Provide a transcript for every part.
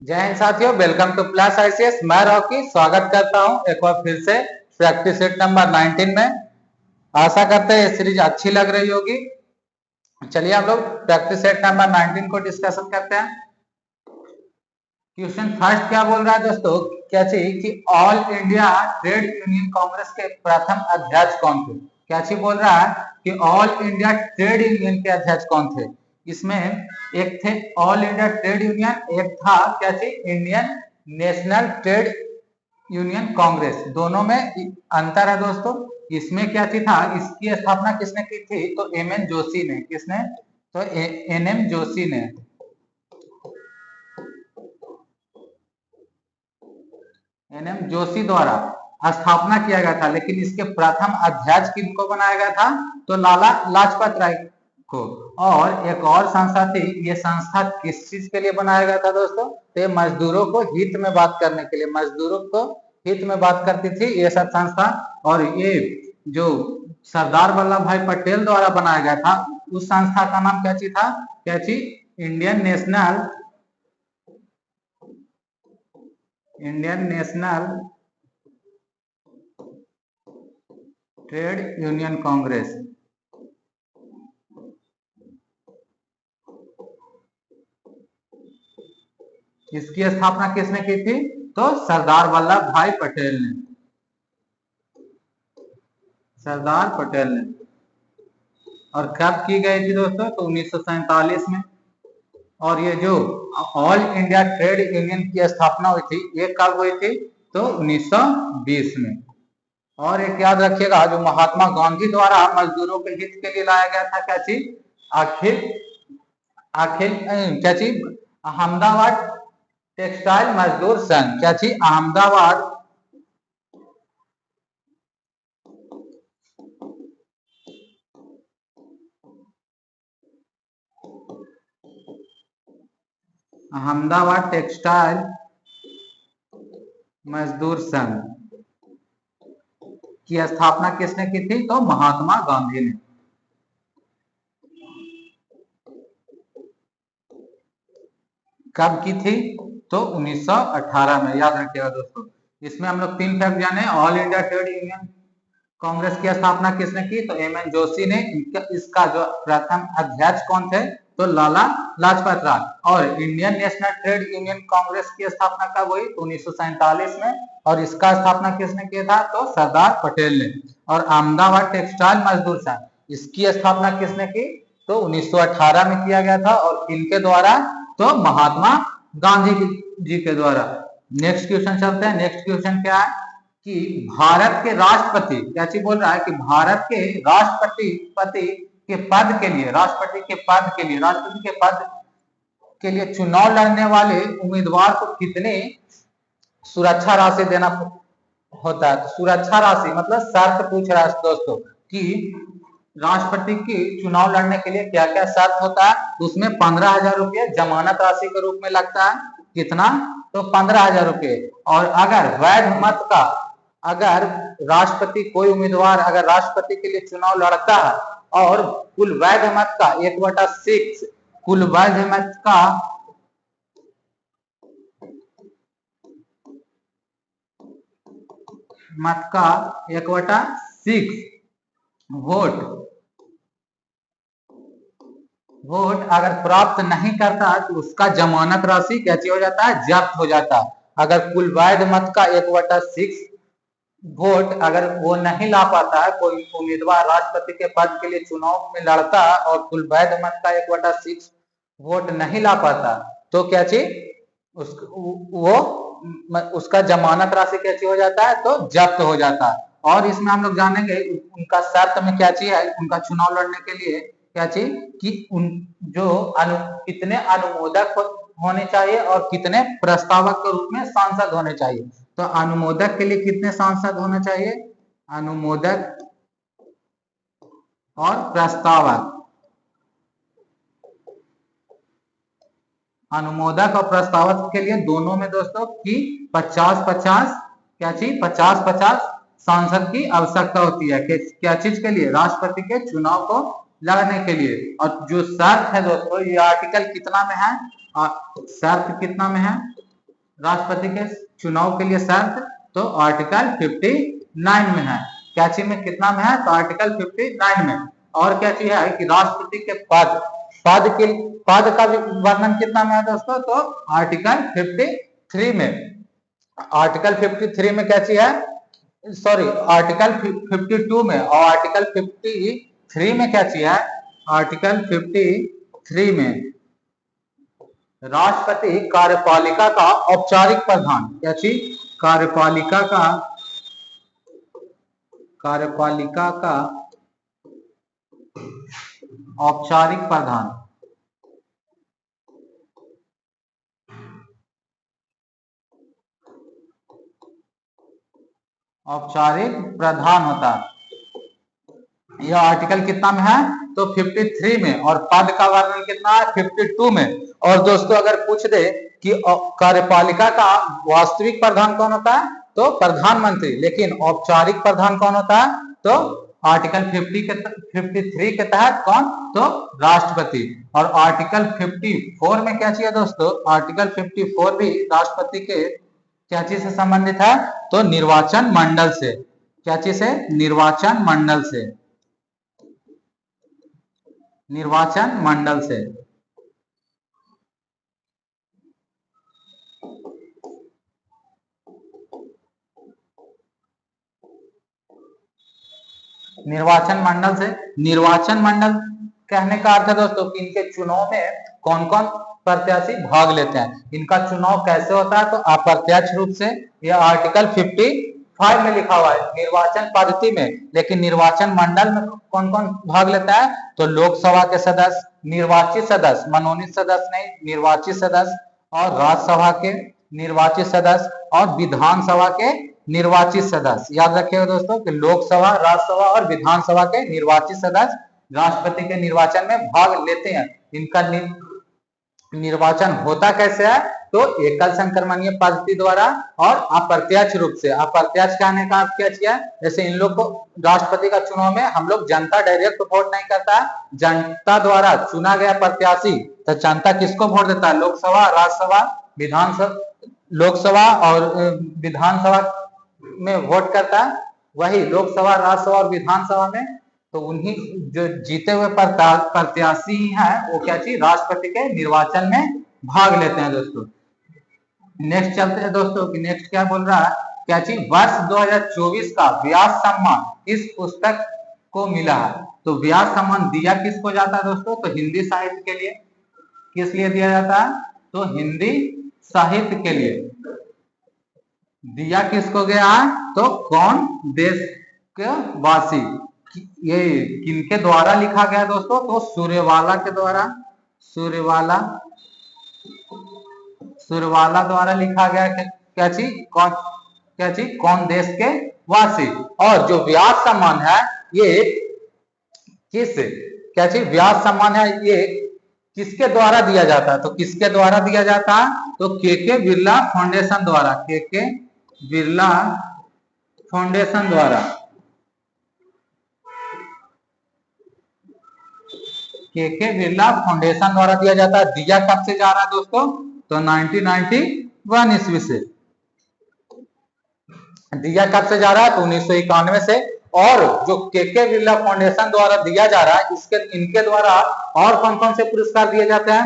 जय हिंद साथियों, welcome two plus ICS. मैं रॉकी स्वागत करता हूं एक बार फिर से प्रैक्टिस सेट नंबर 19 में। आशा करते हैं ये सीरीज अच्छी लग रही होगी। चलिए हम लोग प्रैक्टिस सेट नंबर 19 को डिस्कशन करते हैं। क्वेश्चन फर्स्ट क्या बोल रहा है दोस्तों, क्या चाहिए कि all India trade union Congress के प्रथम अध्यक्ष कौन थे। क्या चीज बोल रहा है कि ऑल इंडिया ट्रेड यूनियन के अध्यक्ष कौन थे। इसमें एक थे ऑल इंडिया ट्रेड यूनियन, एक था क्या चीज Indian national trade union Congress. दोनों में अंतर है दोस्तों। इसमें क्या चीज था, इसकी स्थापना किसने की थी, तो एम एन जोशी ने। किसने, तो एन एम जोशी ने। एन एम जोशी द्वारा स्थापना किया गया था, लेकिन इसके प्रथम अध्यक्ष किनको बनाया गया था, तो लाला लाजपत राय को। और एक और संस्था थी, ये संस्था किस चीज के लिए बनाया गया था दोस्तों, तो मजदूरों को हित में बात करने के लिए, मजदूरों को हित में बात करती थी ये सब संस्था। और ये जो सरदार वल्लभ भाई पटेल द्वारा बनाया गया था, उस संस्था का नाम क्या चीज था, क्या चीज Indian national trade union Congress. इसकी स्थापना किसने की थी, तो सरदार वल्लभ भाई पटेल ने। सरदार पटेल ने। और कब की गई थी दोस्तों, तो 1947 में। और ये जो ऑल इंडिया ट्रेड यूनियन की स्थापना हुई थी, ये कब हुई थी, तो 1920 में। और एक याद रखिएगा, जो महात्मा गांधी द्वारा मजदूरों के हित के लिए लाया गया था, क्या चीज, अखिल अखिल क्या चीज, अहमदाबाद टेक्सटाइल मजदूर संघ। क्या चीज, अहमदाबाद अहमदाबाद टेक्सटाइल मजदूर संघ की स्थापना किसने की थी, तो महात्मा गांधी ने। कब की थी, तो 1918 में। याद रखिएगा दोस्तों। इसमें हम लोग 3 फैक्ट जाने। All India trade union Congress की स्थापना किसने की, तो एम एन जोशी ने। इसका जो प्रथम अध्यक्ष कौन थे, तो लाला लाजपत राय। और Indian national trade union Congress की स्थापना कब हुई, तो 1947 में। और इसका स्थापना किसने किया था, तो सरदार पटेल ने। और अहमदाबाद टेक्सटाइल मजदूर संघ, इसकी स्थापना किसने की, तो 1918 में किया गया था। और किनके द्वारा, तो महात्मा गांधी जी के द्वारा। नेक्स्ट क्वेश्चन चलते हैं। नेक्स्ट क्वेश्चन क्या है कि भारत के राष्ट्रपति, क्या चीज बोल रहा है कि भारत के राष्ट्रपति के पद के लिए, राष्ट्रपति के लिए चुनाव लड़ने वाले उम्मीदवार को कितने सुरक्षा राशि देना होता है। तो सुरक्षा राशि मतलब शर्त पूछ रहा है दोस्तों कि राष्ट्रपति की चुनाव लड़ने के लिए क्या क्या शर्त होता है। उसमें 15,000 रुपये जमानत राशि के रूप में लगता है। कितना, तो 15,000 रुपये। और अगर वैध मत का, अगर राष्ट्रपति कोई उम्मीदवार अगर राष्ट्रपति के लिए चुनाव लड़ता है और कुल वैध मत का 1/6, कुल वैध मत का 1/6 वोट अगर प्राप्त नहीं करता, तो उसका जमानत राशि क्या हो जाता है, जब्त हो जाता है। अगर कुल वैध मत का 1/6 वोट अगर वो नहीं ला पाता है, कोई उम्मीदवार राष्ट्रपति के पद के लिए चुनाव में लड़ता है और कुल वैध मत का 1/6 वोट नहीं ला पाता, तो क्या चीज उसका जमानत राशि कैसी हो जाता है, तो जब्त हो जाता है। और इसमें हम लोग जानेंगे उनका शर्त में क्या चीज है, उनका चुनाव लड़ने के लिए क्या चीज कि उन जो कितने अनुमोदक होने चाहिए और कितने प्रस्तावक के रूप में सांसद होने चाहिए। तो अनुमोदक के लिए कितने सांसद होने चाहिए, अनुमोदक और प्रस्तावक। अनुमोदक और प्रस्तावक के लिए दोनों में दोस्तों की 50-50 क्या चीज 50-50 सांसद की आवश्यकता होती है। क्या चीज के लिए, राष्ट्रपति के चुनाव को लड़ने के लिए। और जो शर्त है दोस्तों, ये आर्टिकल कितना में है, शर्त कितना में है, राष्ट्रपति के चुनाव के लिए शर्त, तो आर्टिकल 59 में है। क्या चीज में कितना में है, तो आर्टिकल 59 में। और क्या चीज है कि राष्ट्रपति के पद का वर्णन कितना में है दोस्तों, तो आर्टिकल 53 में। आर्टिकल 53 में क्या चीज है, सॉरी आर्टिकल 52 में, और आर्टिकल 53 में क्या चीज है, आर्टिकल 53 में राष्ट्रपति कार्यपालिका का औपचारिक प्रधान, क्या चीज, कार्यपालिका का औपचारिक प्रधान, औपचारिक प्रधान होता है। यह आर्टिकल कितना में है, तो 53 में, और पद का वर्णन कितना है, 52 में। और दोस्तों अगर पूछ दे कि कार्यपालिका का वास्तविक प्रधान कौन होता है, तो प्रधानमंत्री, लेकिन औपचारिक प्रधान कौन होता है, तो आर्टिकल 53 के तहत कौन, तो राष्ट्रपति। और आर्टिकल 54 में क्या चाहिए दोस्तों, आर्टिकल 54 भी राष्ट्रपति के क्या चीज से संबंधित है, तो निर्वाचन मंडल से। क्या चीज से, निर्वाचन मंडल से, निर्वाचन मंडल से। निर्वाचन मंडल से, निर्वाचन मंडल कहने का अर्थ है दोस्तों कि इनके चुनाव में कौन कौन प्रत्याशी भाग लेते हैं। इनका चुनाव कैसे होता है, तो अप्रत्यक्ष रूप से। यह आर्टिकल 55 में लिखा हुआ है, निर्वाचन पद्धति में। लेकिन निर्वाचन मंडल में कौन कौन भाग लेता है, तो लोकसभा के सदस्य, निर्वाचित सदस्य, मनोनीत सदस्य नहीं, निर्वाचित सदस्य, और राज्यसभा के निर्वाचित सदस्य, और विधानसभा के निर्वाचित सदस्य। याद रखिएगा दोस्तों कि लोकसभा, राज्यसभा और विधानसभा के निर्वाचित सदस्य राष्ट्रपति के निर्वाचन में भाग लेते हैं। इनका निर्वाचन होता कैसे है, तो एकल संक्रमणीय पद्धति द्वारा और अप्रत्यक्ष रूप से। अप्रत्यक्ष कहने का क्या किया, जैसे इन लोग को राष्ट्रपति का चुनाव में हम लोग जनता डायरेक्ट वोट नहीं करता, जनता द्वारा चुना गया प्रत्याशी, तो जनता किसको वोट देता है, लोकसभा, राज्यसभा, विधानसभा, लोकसभा और विधानसभा में वोट करता है। वही लोकसभा, राज्यसभा और विधानसभा में तो उन्हीं जो जीते हुए प्रत्याशी हैं वो क्या चीज, राष्ट्रपति के निर्वाचन में भाग लेते हैं दोस्तों। नेक्स्ट चलते हैं दोस्तों कि नेक्स्ट क्या बोल रहा है, क्या चीज, वर्ष 2024 का व्यास सम्मान इस पुस्तक को मिला है। तो व्यास सम्मान दिया किसको जाता है दोस्तों, तो हिंदी साहित्य के लिए। किस लिए दिया जाता है, तो हिंदी साहित्य के लिए दिया किसको गया है, तो कौन देश के वासी। ये किनके द्वारा लिखा गया दोस्तों, तो सूर्यवाला के द्वारा, सूर्यवाला द्वारा लिखा गया। क्या चीज, कौन, क्या चीज, कौन देश के वासी। और जो व्यास सम्मान है ये किस, क्या चीज, व्यास सम्मान है ये किसके द्वारा दिया जाता है, तो किसके द्वारा दिया जाता है, तो के बिरला फाउंडेशन द्वारा, के बिरला फाउंडेशन द्वारा, के बिरला फाउंडेशन द्वारा दिया जाता है। दिया कब से जा रहा है दोस्तों, तो 1991 ईस्वी से। दिया कब से जा रहा है, तो 1991 से। और जो के बिरला फाउंडेशन द्वारा दिया जा रहा है, इनके द्वारा और कौन कौन से पुरस्कार दिए जाते हैं,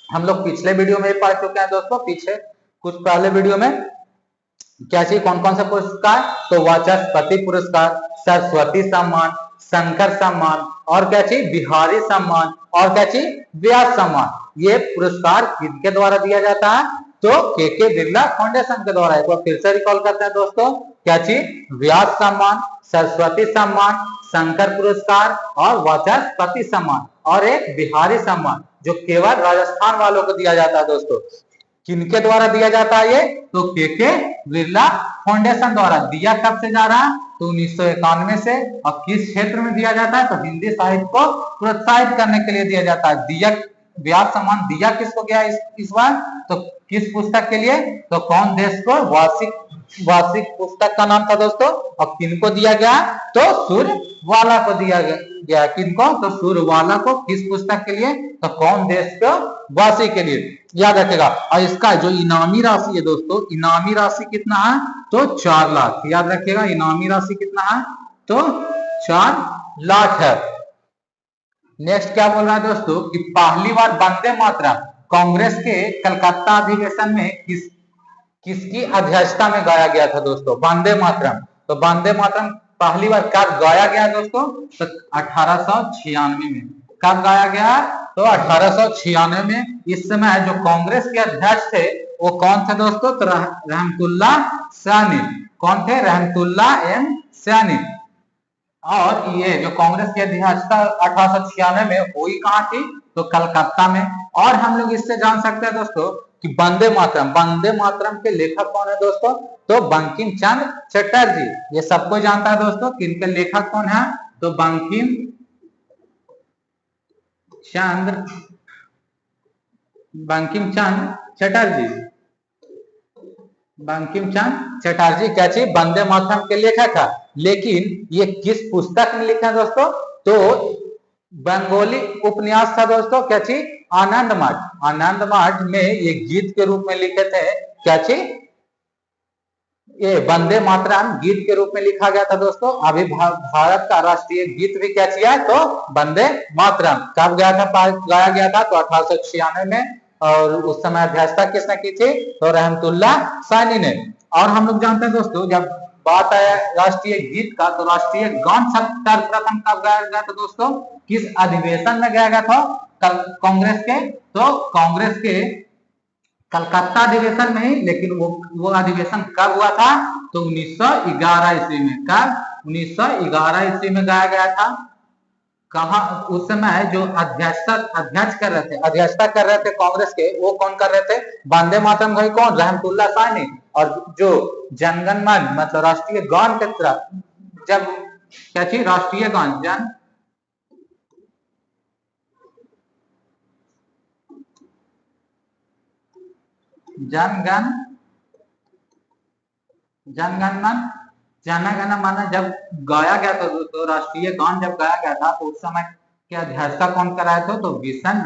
हम लोग पिछले वीडियो में पढ़ चुके हैं दोस्तों, पीछे कुछ पहले वीडियो में। क्या चाहिए, कौन कौन सा पुरस्कार, तो वाचस्पति पुरस्कार, सरस्वती सम्मान, शंकर सम्मान, और क्या चाहिए, बिहारी सम्मान, और क्या चाहिए, व्यास सम्मान। ये पुरस्कार किनके द्वारा दिया जाता है, तो के बिरला फाउंडेशन के द्वारा। एक बार फिर से रिकॉल करते हैं दोस्तों, क्या चाहिए, व्यास सम्मान, सरस्वती सम्मान, शंकर पुरस्कार और वाचस्पति सम्मान, और एक बिहारी सम्मान जो केवल राजस्थान वालों को दिया जाता है दोस्तों। किनके द्वारा दिया जाता है ये, तो के बिरला फाउंडेशन द्वारा। दिया कब से जा रहा है, तो 1991 से। और किस क्षेत्र में दिया जाता है, तो हिंदी साहित्य को प्रोत्साहित करने के लिए दिया जाता है। दिया व्यास सम्मान दिया किसको गया इस बार, तो किस पुस्तक के लिए, तो कौन देश को, वार्षिक पुस्तक का नाम था दोस्तों। और किनको दिया गया, तो सूर्यवाला को दिया गया, किनको, तो सूर्यवाला को, किस पुस्तक के लिए, तो कौन देश को, वार्षिक के लिए, याद रखेगा। और इसका जो इनामी राशि है दोस्तों, इनामी राशि कितना है, तो 4 लाख, याद रखिएगा इनामी राशि कितना है, तो 4 लाख है। नेक्स्ट क्या बोल रहा है दोस्तों कि पहली बार वंदे मातरम कांग्रेस के कलकत्ता अधिवेशन में किसकी अध्यक्षता में गाया गया था दोस्तों, वंदे मातरम। तो वंदे मातरम पहली बार कब गाया गया दोस्तों, तो 1896 में। कब गाया गया, तो 1896 में। इस समय जो कांग्रेस के अध्यक्ष थे वो कौन थे दोस्तों, तो रहमतुल्ला सैनी। कौन थे, रहमतुल्ला एम सैनी। और ये जो कांग्रेस की अध्यक्षता 1896 में हुई कहाँ थी, तो कलकत्ता में। और हम लोग इससे जान सकते हैं दोस्तों कि वंदे मातरम के लेखक कौन है दोस्तों, तो बंकिम चंद्र चटर्जी। ये सबको जानता है दोस्तों कि इनके लेखक कौन है, तो बंकिम चंद्र चटर्जी। बंकिम चंद्र चटर्जी क्या चीज, वंदे मातरम के लेखक है। लेकिन ये किस पुस्तक में लिखा है दोस्तों, तो बंगाली उपन्यास था दोस्तों, क्या चीज, आनंद मठ में ये गीत के रूप में लिखे थे, क्या चीज, ये वंदे मातरम गीत के रूप में लिखा गया था दोस्तों। अभी भारत का राष्ट्रीय गीत भी क्या किया, तो वंदे मातरम। कब गाया गया था, तो 1896 में। और उस समय अध्यक्षता किसने की थी, तो रहमतुल्ला सैनी ने। और हम लोग जानते हैं दोस्तों, जब बात आया राष्ट्रीय गीत का, तो राष्ट्रीय गान सर्वप्रथम कब गाया गया था दोस्तों, किस अधिवेशन में गाया गया था, कांग्रेस के, तो कांग्रेस के कलकत्ता अधिवेशन में ही। लेकिन वो अधिवेशन कब हुआ था, तो 1911 ईस्वी में। कब, 1911 ईस्वी में गाया गया था। कहा, उस समय जो अध्यक्षता कर रहे थे कांग्रेस के, वो कौन कर रहे थे, वंदे मातरम भाई कौन, रहमतुल्ला सैनी। और जो जनगण मन मतलब राष्ट्रीय गान के तरफ, जब क्या चीज, राष्ट्रीय गान जनगण मन जब गाया गया था दोस्तों, राष्ट्रीय गान जब गाया गया था, तो उस समय के अध्यक्षता कौन कराया था, तो बिशन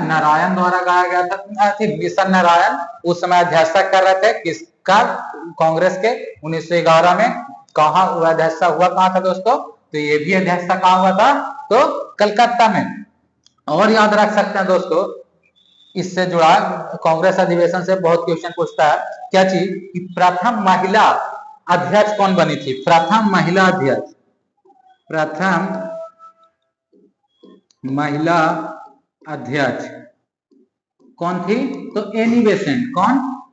नारायण द्वारा गाया गया था। बिशन नारायण उस समय अध्यक्षता कर रहे थे, किसका, कांग्रेस के। 1911 में कहा हुआ अध्यक्षता हुआ कहाँ था दोस्तों, तो ये भी अध्यक्षता कहाँ हुआ था, तो कलकत्ता में। और याद रख सकते हैं दोस्तों, इससे जुड़ा कांग्रेस अधिवेशन से बहुत क्वेश्चन पूछता है, क्या चीज, कि प्रथम महिला अध्यक्ष कौन बनी थी, प्रथम महिला अध्यक्ष कौन थी, तो एनी बेसेंट। कौन,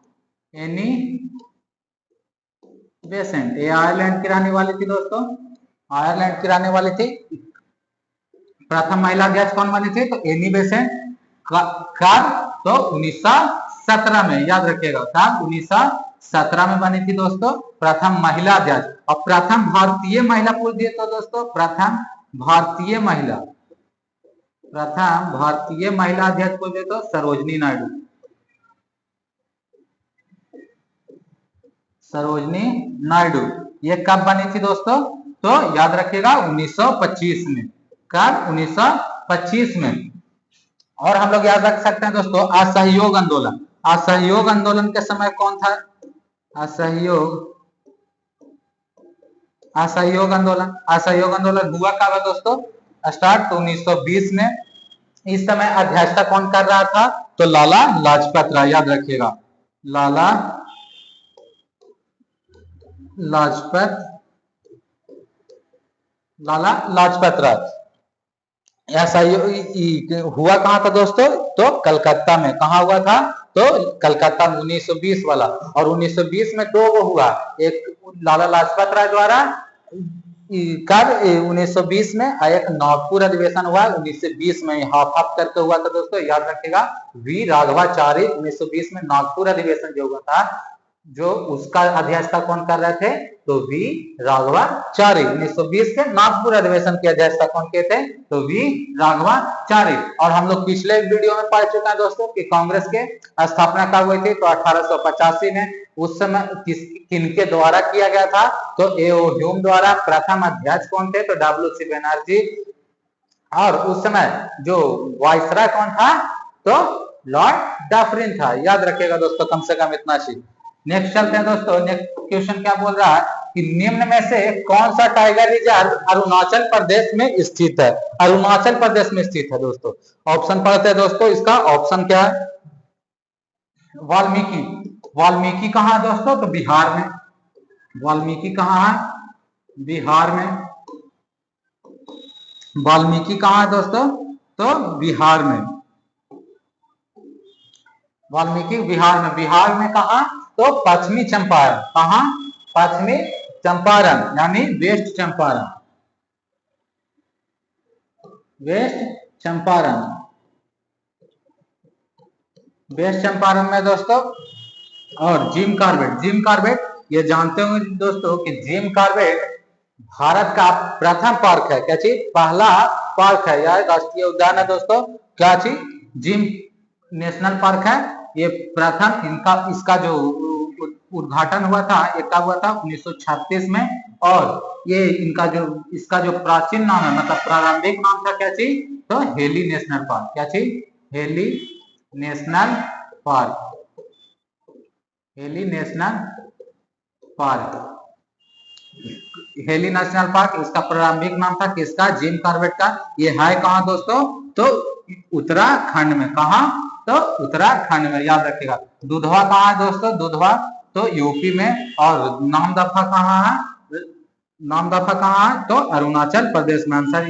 एनी बेसेंट। ये आयरलैंड की रहने वाली थी दोस्तों, आयरलैंड की रहने वाली थी। प्रथम महिला अध्यक्ष कौन बनी थी, तो एनी बेसेंट। कब, तो 1917 में, याद रखिएगा कब, 1917 में बनी थी दोस्तों प्रथम महिला अध्यक्ष। और प्रथम भारतीय महिला पूछ दिए तो दोस्तों, प्रथम भारतीय महिला अध्यक्ष पूछ दिए तो सरोजनी नायडू। ये कब बनी थी दोस्तों, तो याद रखिएगा 1925 में। कब, 1925 में। और हम लोग याद रख सकते हैं दोस्तों, असहयोग आंदोलन के समय कौन था, असहयोग आंदोलन हुआ कब है दोस्तों, स्टार्ट, तो 1920 में। इस समय अध्यक्षता कौन कर रहा था, तो लाला लाजपत राय। याद रखिएगा लाला लाजपत राय। ऐसा हुआ कहाँ था दोस्तों, तो कलकत्ता में। कहाँ हुआ था, तो कलकत्ता में 1920 वाला। और 1920 में 2 वो हुआ, एक लाला लाजपत राय द्वारा कब, 1920 में। एक नागपुर अधिवेशन हुआ 1920 में, हाफ करके हुआ था दोस्तों, याद रखिएगा। वी राघवाचारी 1920 में नागपुर अधिवेशन जो हुआ था, जो उसका अध्यक्षता कौन कर रहे थे, तो वी राघवाचारी। 1920 के नागपुर अधिवेशन की अध्यक्षता कौन किए थे? तो वी राघवाचारी। और हम लोग पिछले वीडियो में पढ़ चुके हैं दोस्तों कि कांग्रेस के स्थापना कब हुई थी? तो 1885 में। उस समय किनके द्वारा किया गया था? तो ए.ओ. ह्यूम द्वारा। प्रथम अध्यक्ष कौन थे? तो डब्ल्यू.सी. बनर्जी। और उस समय जो वायसराय कौन था? तो लॉर्ड डफरिन था। याद रखिएगा दोस्तों, कम से कम इतना चीज। नेक्स्ट चलते हैं दोस्तों। नेक्स्ट क्वेश्चन क्या बोल रहा है कि निम्न में से कौन सा टाइगर रिजर्व अरुणाचल प्रदेश में स्थित है? अरुणाचल प्रदेश में स्थित है दोस्तों। ऑप्शन पढ़ते हैं दोस्तों। इसका ऑप्शन क्या है? वाल्मीकि। वाल्मीकि कहाँ है दोस्तों? तो बिहार में। वाल्मीकि कहाँ है? बिहार में। वाल्मीकि कहाँ है दोस्तों? तो बिहार में। वाल्मीकि बिहार में। बिहार में कहा? तो पश्चिमी चंपारण। कहा? पश्चिमी चंपारण यानी west Champaran. West Champaran. West Champaran में दोस्तों। और जिम कॉर्बेट। जिम कॉर्बेट ये जानते होंगे दोस्तों कि जिम कॉर्बेट भारत का प्रथम पार्क है। क्या चीज? पहला पार्क है या राष्ट्रीय उद्यान है दोस्तों। क्या चीज? जिम नेशनल पार्क है। ये प्रथम इसका जो उद्घाटन हुआ था ये कब हुआ था? 1936 में। और ये इसका जो प्राचीन नाम है, मतलब प्रारंभिक नाम था क्या चीज? तो हेली नेशनल पार्क। क्या चीज? Heli national park. Heli national park. Heli national park इसका प्रारंभिक नाम था किसका? जिम कॉर्बेट का। ये है कहाँ दोस्तों? तो उत्तराखंड में। कहा? तो उत्तराखंड में। याद रखिएगा। दुधवा कहाँ है दोस्तों? दुधवा तो यूपी में। और नामदफा कहाँ है? नामदफा कहाँ है? तो अरुणाचल प्रदेश में। आंसर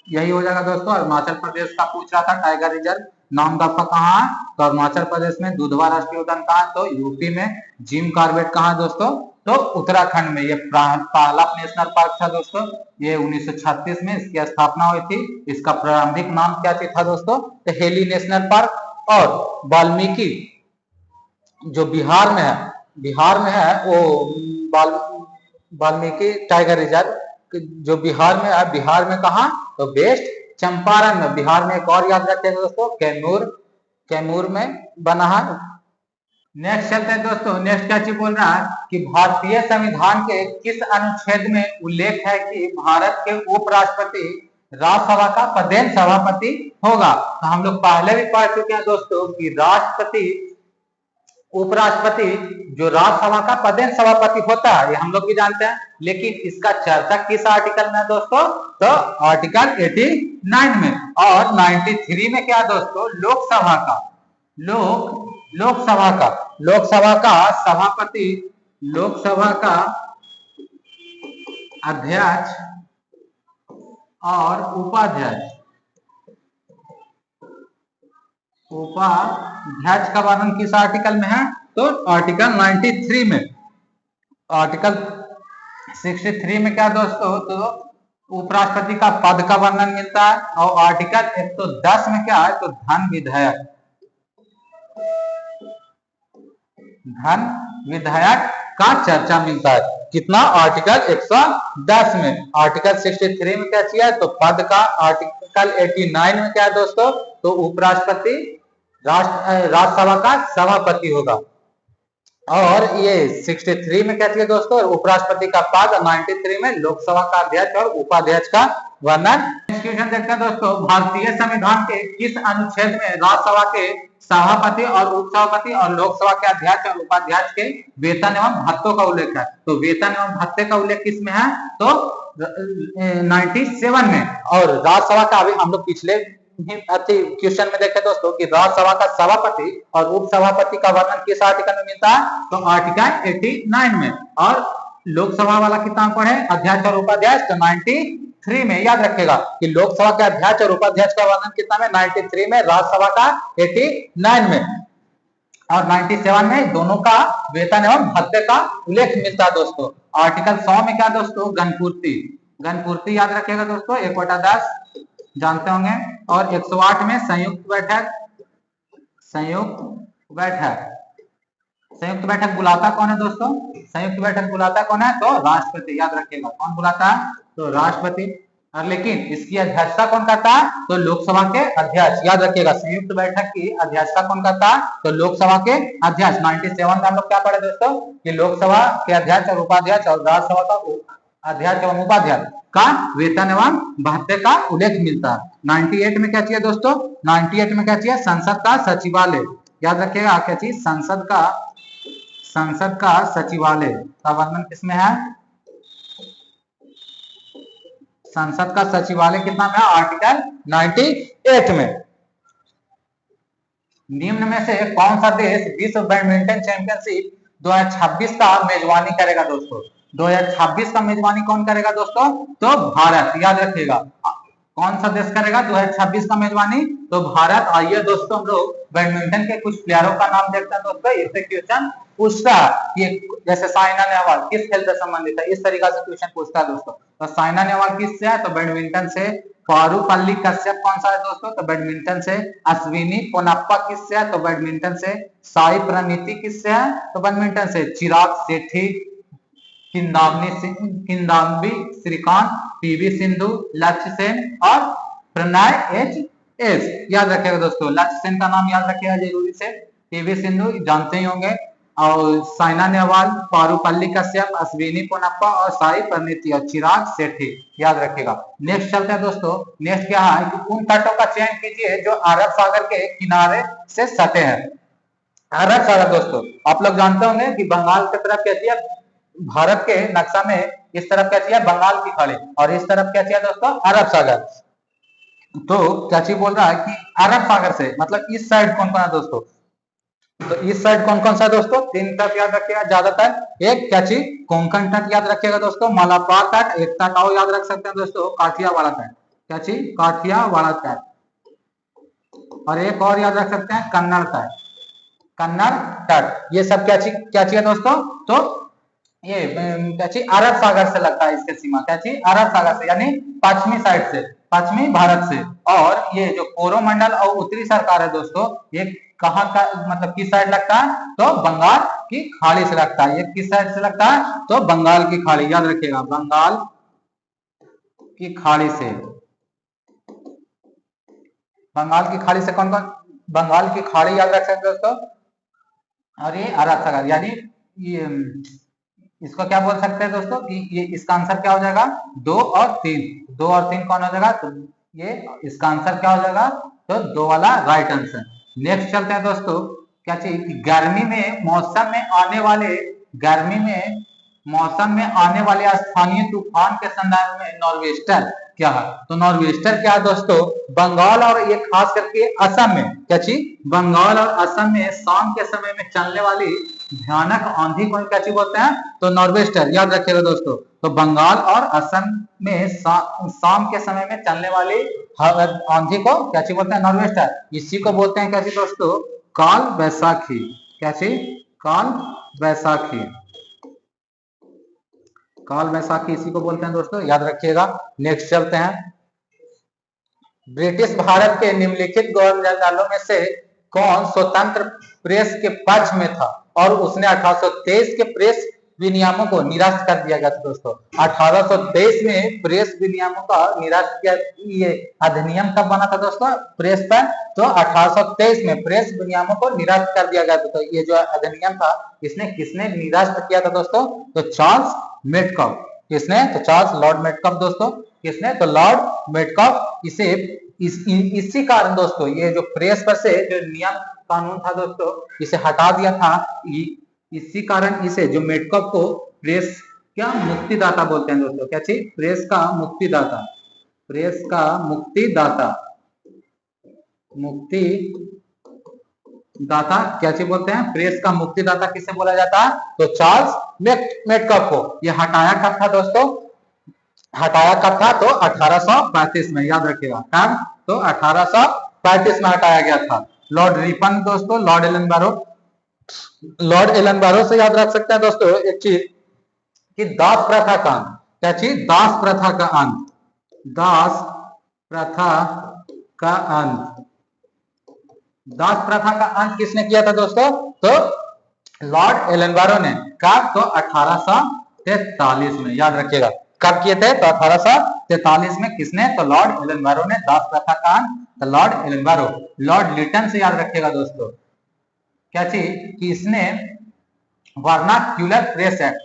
यही हो जाएगा दोस्तों। अरुणाचल प्रदेश का पूछ रहा था टाइगर रिजर्व। नामदफा कहाँ है? तो अरुणाचल प्रदेश में। दुधवा राष्ट्रीय उद्यान कहाँ? तो यूपी में। जिम कॉर्बेट कहाँ दोस्तों? तो उत्तराखंड में। ये पहला नेशनल पार्क था दोस्तों। ये 1936 में इसकी स्थापना हुई थी। इसका प्रारंभिक नाम क्या था दोस्तों? तो हेली नेशनल पार्क। और वाल्मीकि जो बिहार में है, बिहार में है वो वाल्मीकि टाइगर रिजर्व जो बिहार में है। बिहार में कहा? तो वेस्ट चंपारण में। बिहार में। एक और याद रखिएगा दोस्तों, कैमूर। कैमूर में बना है। नेक्स्ट चलते हैं दोस्तों। नेक्स्ट क्या चीज बोल रहा है कि भारतीय संविधान के किस अनुच्छेद में उल्लेख है कि भारत के उपराष्ट्रपति राज्यसभा का पदेन सभापति होगा? तो हम लोग पहले भी पढ़ चुके हैं दोस्तों कि राष्ट्रपति उपराष्ट्रपति जो राज्यसभा का पदेन सभापति होता है ये हम लोग भी जानते हैं। लेकिन इसका चर्चा किस आर्टिकल में है दोस्तों? तो आर्टिकल 89 में। और 93 में क्या दोस्तों? लोकसभा का लोकसभा का सभापति, लोकसभा का अध्यक्ष और उपाध्यक्ष का वर्णन किस आर्टिकल में है? तो आर्टिकल 93 में। आर्टिकल 63 में क्या दोस्तों? तो उपराष्ट्रपति का पद का वर्णन मिलता है। और आर्टिकल 110 में क्या है? तो धन विधायक का चर्चा मिलता है। कितना? आर्टिकल 110 में। आर्टिकल 63 में क्या किया है? तो पद का। आर्टिकल 89 में क्या है दोस्तों? तो उपराष्ट्रपति राज्यसभा का सभापति होगा। और ये 63 में क्या किया दोस्तों? उपराष्ट्रपति का पद। 93 में लोकसभा का अध्यक्ष और उपाध्यक्ष का वर्णन। क्वेश्चन देखते हैं दोस्तों। भारतीय संविधान के किस अनुच्छेद में राज्यसभा के सभापति और उपसभापति और लोकसभा के अध्यक्ष और उपाध्यक्ष के वेतन एवं भत्तों का उल्लेख है? तो वेतन एवं भत्ते का उल्लेख किस में है? तो 97 में। और राज्यसभा का अभी हम लोग पिछले क्वेश्चन में देखे दोस्तों कि राज्यसभा का सभापति और उपसभापति का वर्णन किस आर्टिकल में मिलता है? तो आर्टिकल 89 में। और लोकसभा वाला कितना पढ़े? अध्यक्ष और उपाध्यक्ष। तो 93 में। याद रखेगा कि लोकसभा के अध्यक्ष और उपाध्यक्ष का वर्णन कितना में? 93 में। राज्यसभा का 89 में। और 97 में दोनों का वेतन एवं भत्ते का उल्लेख मिलता है दोस्तों। आर्टिकल 100 में क्या दोस्तों? गणपूर्ति। गणपूर्ति याद रखिएगा दोस्तों, 1/10 जानते होंगे। और 108 में संयुक्त बैठक। संयुक्त बैठक। संयुक्त बैठक बुलाता कौन है दोस्तों? संयुक्त बैठक बुलाता कौन है? तो राष्ट्रपति, याद रखिएगा। कौन बुलाता है? तो राष्ट्रपति। और लेकिन इसकी अध्यक्षता कौन करता है? तो लोकसभा के अध्यक्ष, याद रखिएगा। संयुक्त बैठक की अध्यक्षता कौन करता है? तो लोकसभा के अध्यक्ष। 97 में हम लोग क्या पढ़े दोस्तों? कि लोकसभा के अध्यक्ष और उपाध्यक्ष और राज्यसभा का अध्यक्ष एवं उपाध्यक्ष का वेतन एवं भत्ते का उल्लेख मिलता है। 98 में क्या चाहिए दोस्तों? 98 में क्या चाहिए? संसद का सचिवालय, याद रखिएगा। क्या चीज? संसद का सचिवालय का वर्णन किसमें है? संसद का सचिवालय कितना में? आर्टिकल 98 में। निम्न में से कौन सा देश विश्व बैडमिंटन चैंपियनशिप 2026 का मेजबानी करेगा दोस्तों? 2026 का मेजबानी कौन करेगा दोस्तों? तो भारत, याद रखिएगा। कौन सा देश करेगा 2026 का मेजबानी? तो भारत। आइए दोस्तों हम लोग बैडमिंटन के कुछ प्लेयरों का नाम देखते हैं दोस्तों। इससे क्वेश्चन पूछता है कि जैसे साइना नेहवाल किस खेल से संबंधित है, इस तरीका से क्वेश्चन पूछता है दोस्तों। तो साइना नेहवाल किससे है? तो बैडमिंटन से। पारुपल्ली कश्यप कौन सा है दोस्तों? तो बैडमिंटन से। अश्विनी पोनाप्पा किससे है? तो बैडमिंटन से। साई प्रणीति किससे है? तो बैडमिंटन से। चिराग शेट्टी, किदाम्बी श्रीकांत, पीवी सिंधु, लक्ष्य सेन और प्रणय एच, याद रखिएगा दोस्तों। लक्ष्य सेन का नाम याद रखिएगा जरूरी से। पीवी सिंधु जानते ही होंगे, और साइना नेहवाल, पारुपल्ली कश्यप, अश्विनी पोनाप्पा और साई प्रणीति और चिराग शेट्टी, याद रखिएगा। नेक्स्ट चलते हैं दोस्तों। नेक्स्ट क्या है कि उन तटों का चयन कीजिए जो अरब सागर के किनारे से सटे हैं। अरब सागर दोस्तों आप लोग जानते होंगे कि बंगाल की तरफ कहती है, भारत के नक्शा में इस तरफ क्या चाहिए? बंगाल की खाड़ी, और इस तरफ क्या चाहिए दोस्तों? अरब सागर। तो क्या चीज बोल रहा है कि अरब सागर से मतलब इस साइड कौन कौन है दोस्तों? तो इस साइड कौन कौन सा दोस्तों? 3 तट याद रखिएगा ज्यादातर। एक क्या चीज? कोंकण तट याद रखिएगा दोस्तों। मलाबार तट, एक तट और याद रख सकते हैं दोस्तों, काठियावाड़ तट। क्या चीज? काठियावाड़ तट। और एक और याद रख सकते हैं, कन्नड़ तट। कन्नड़ तट, ये सब क्या चीज है दोस्तों? तो ये क्या चीज? अरब सागर से लगता है इसके सीमा। क्या चीज? अरब सागर से, यानी पश्चिमी साइड से, पश्चिमी भारत से। और ये जो कोरोमंडल और उत्तरी सरकार है दोस्तों, ये कहाँ का मतलब किस साइड लगता है? तो बंगाल की खाड़ी से लगता है। ये किस साइड से लगता है? तो बंगाल की खाड़ी, याद रखिएगा। बंगाल की खाड़ी से। बंगाल की खाड़ी से कौन कौन? बंगाल की खाड़ी याद रख सकते दोस्तों। और ये अरब सागर, यानी ये इसको क्या बोल सकते हैं दोस्तों कि ये इसका आंसर क्या हो जाएगा? 2 और 3। 2 और 3 कौन हो जाएगा? तो ये इसका आंसर क्या हो जाएगा? तो 2 वाला राइट आंसर। नेक्स्ट चलते हैं दोस्तों। क्या चाहिए? गर्मी में मौसम में आने वाले, गर्मी में मौसम में आने वाले स्थानीय तूफान के संदर्भ में नॉर्वेस्टर क्या है? तो नॉर्वेस्टर क्या है दोस्तों? बंगाल और ये खास करके असम में, क्या चीज? बंगाल और असम में शाम के समय में चलने वाली भयानक आंधी को क्या चीज बोलते हैं? तो नॉर्वेस्टर, याद रखिएगा दोस्तों। तो बंगाल और असम में शाम के समय में चलने वाली आंधी को क्या चीज बोलते हैं? नॉर्वेस्टर। इसी को बोलते हैं क्या चीज दोस्तों? काल बैसाखी। क्या चीज? काल बैसाखी। काल बैसाखी इसी को बोलते हैं दोस्तों, याद रखिएगा। नेक्स्ट चलते हैं। ब्रिटिश भारत के निम्नलिखित गवर्नर जनरलों में से कौन स्वतंत्र प्रेस के पक्ष में था और उसने 1823 के प्रेस विनियमों को निरस्त कर दिया गया था दोस्तों? 1823 में प्रेस विनियमों का निरस्त किया। ये अधिनियम कब बना था दोस्तों प्रेस पर? तो 1823 में प्रेस विनियमों को निरस्त कर दिया गया था। तो ये जो अधिनियम था, इसने किसने निरस्त किया था दोस्तों? तो चार्ल्स मेटकॉफ। किसने? तो चार्ल्स लॉर्ड मेटकॉफ दोस्तों। किसने? तो लॉर्ड मेटकॉफ। इसी कारण दोस्तों ये जो प्रेस पर से जो नियम कानून था दोस्तों, इसे हटा दिया था। इसी कारण इसे जो मेटकॉफ को प्रेस क्या मुक्तिदाता बोलते हैं दोस्तों। क्या चीज? प्रेस का मुक्तिदाता। प्रेस का मुक्तिदाता। मुक्तिदाता क्या चीज बोलते हैं? प्रेस का मुक्तिदाता किसे बोला जाता है? तो चार्ल्स मेटकॉफ को। ये हटाया कब था दोस्तों? हटाया कब था? तो 1835 में, याद रखिएगा। कब? तो 1835 में हटाया गया था। लॉर्ड रिपन दोस्तों, लॉर्ड एलन बैरो। लॉर्ड एलन बैरो से याद रख सकते हैं दोस्तों एक चीज कि दास प्रथा का अंत। क्या चीज? दास प्रथा का अंत। दास प्रथा का अंत। दास प्रथा का अंत किसने किया था दोस्तों? तो लॉर्ड एलनबारो ने। कब? तो 1843 में, याद रखिएगा। कब किए थे? तो 1843 में। किसने? तो लॉर्ड एलनबारो ने दास प्रथा कांड। तो लॉर्ड एलनबारो। लॉर्ड लिटन से याद रखिएगा दोस्तों, क्या चीज कि इसने vernacular press act,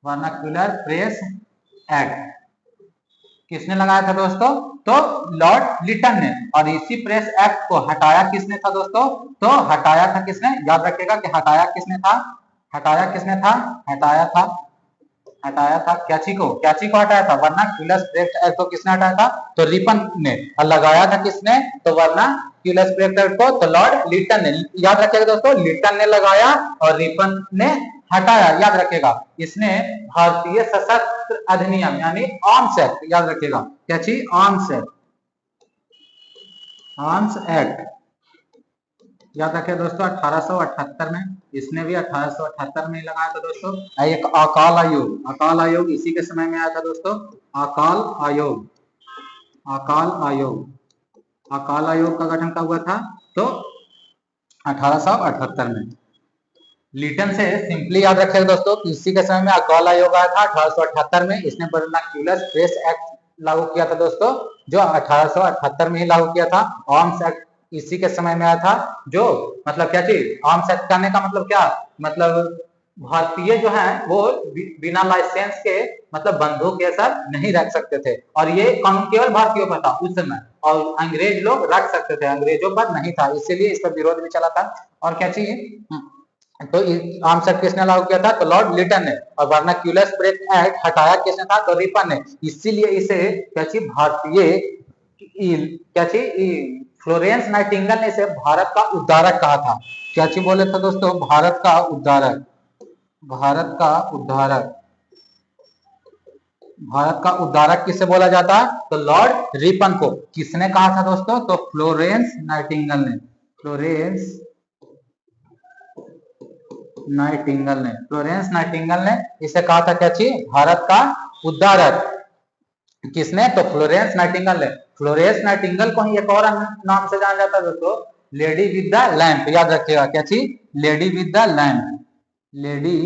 vernacular press act किसने लगाया था दोस्तों? तो लॉर्ड लिटन ने। और इसी प्रेस एक्ट को हटाया किसने था दोस्तों? तो हटाया था किसने? याद रखिएगा कि हटाया किसने था? हटाया किसने था? हटाया था कैची को। कैची को हटाया था। वर्नाक्यूलर प्रेस एक्ट को किसने हटाया था? तो रिपन ने। और लगाया था किसने? तो वर्नाक्यूलर प्रेस एक्ट को तो लॉर्ड लिटन ने। याद रखिएगा दोस्तों, लिटन ने लगाया और रिपन ने हटाया। याद रखिएगा, इसने भारतीय सशस्त्र अधिनियम यानी आर्म्स एक्ट, याद रखिएगा क्या चीज? आर्म्स एक्ट, आर्म्स एक्ट याद रखिए दोस्तों 1878 में। इसने भी 1878 में लगाया था दोस्तों। एक अकाल आयोग, अकाल आयोग इसी के समय में आया था दोस्तों। अकाल आयोग, अकाल आयोग, अकाल आयोग का गठन कब हुआ था? तो 1878 में। लिटन से सिंपली याद रखिएगा दोस्तों, इसी के समय में अकाल आयोग आया था 1878 में। इसने वर्नाक्यूलर प्रेस एक्ट लागू किया था दोस्तों, जो 1878 में ही लागू किया था। आर्म्स एक्ट इसी के समय में आया था, जो मतलब क्या चीज? आर्म्स एक्ट करने का मतलब क्या? मतलब भारतीय जो है वो बिना लाइसेंस के मतलब बंदूक ये सब नहीं रख सकते थे, और ये कानून केवल भारतीयों पर था उस समय, और अंग्रेज लोग रख सकते थे, अंग्रेजों पर नहीं था, इसीलिए इस पर विरोध भी चला था। और क्या चाहिए? तो आर्म्स एक्ट किसने लागू किया था? तो लॉर्ड लिटन ने। और वर्नाक्यूलर प्रेस एक्ट हटाया किसने था? तो रिपन ने। इसीलिए इसे क्या चीज? भारतीय क्या चीज? फ्लोरेंस नाइटिंगेल ने इसे भारत का उद्धारक कहा था। क्या चीज बोले थे दोस्तों? भारत का उद्धारक, भारत का उद्धारक। भारत का उद्धारक किसे बोला जाता है? तो लॉर्ड रिपन को। किसने कहा था दोस्तों? तो फ्लोरेंस नाइटिंगेल ने। फ्लोरेंस नाइटिंगेल ने, फ्लोरेंस नाइटिंगेल ने इसे कहा था क्या चीज? भारत का उद्धारक। किसने? तो फ्लोरेंस नाइटिंगेल ने। फ्लोरेंस नाइटिंगेल को ही एक और नाम से जाना जाता है दोस्तों, लेडी विद द लैंप। याद रखिएगा क्या चीज? Lady with the lamp. Lady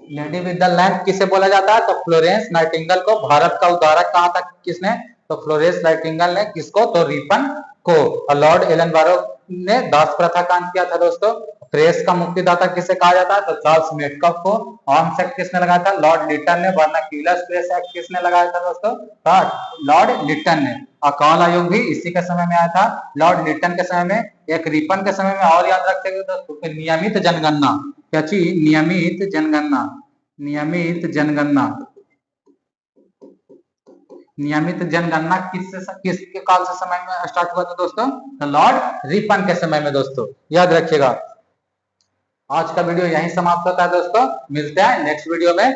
lady with the lamp किसे बोला जाता है? तो फ्लोरेंस नाइटिंगेल को। भारत का उद्धारक कहा था किसने? तो फ्लोरेंस नाइटिंगेल ने। किसको? तो रिपन को। और लॉर्ड एलनबारो ने दास प्रथा का अंत किया था दोस्तों। प्रेस का मुक्तिदाता किसे कहा जाता है? तो चार्ल्स मेटकफ को। आर्म्स एक्ट किसने लगाया था? लॉर्ड लिटन ने। वर्नाक्यूलर प्रेस एक्ट किसने लगाया था दोस्तों? लॉर्ड लिटन ने। अकाल आयोग भी इसी के समय में आया था, लॉर्ड लिटन के समय में। एक रिपन के समय में। और याद रखिएगा दोस्तों, नियमित जनगणना क्या चीज? नियमित जनगणना, नियमित जनगणना, नियमित जनगणना किसके काल से समय में स्टार्ट हुआ था दोस्तों? तो लॉर्ड रिपन के समय में दोस्तों, याद रखिएगा। आज का वीडियो यहीं समाप्त होता है दोस्तों, मिलते हैं नेक्स्ट वीडियो में।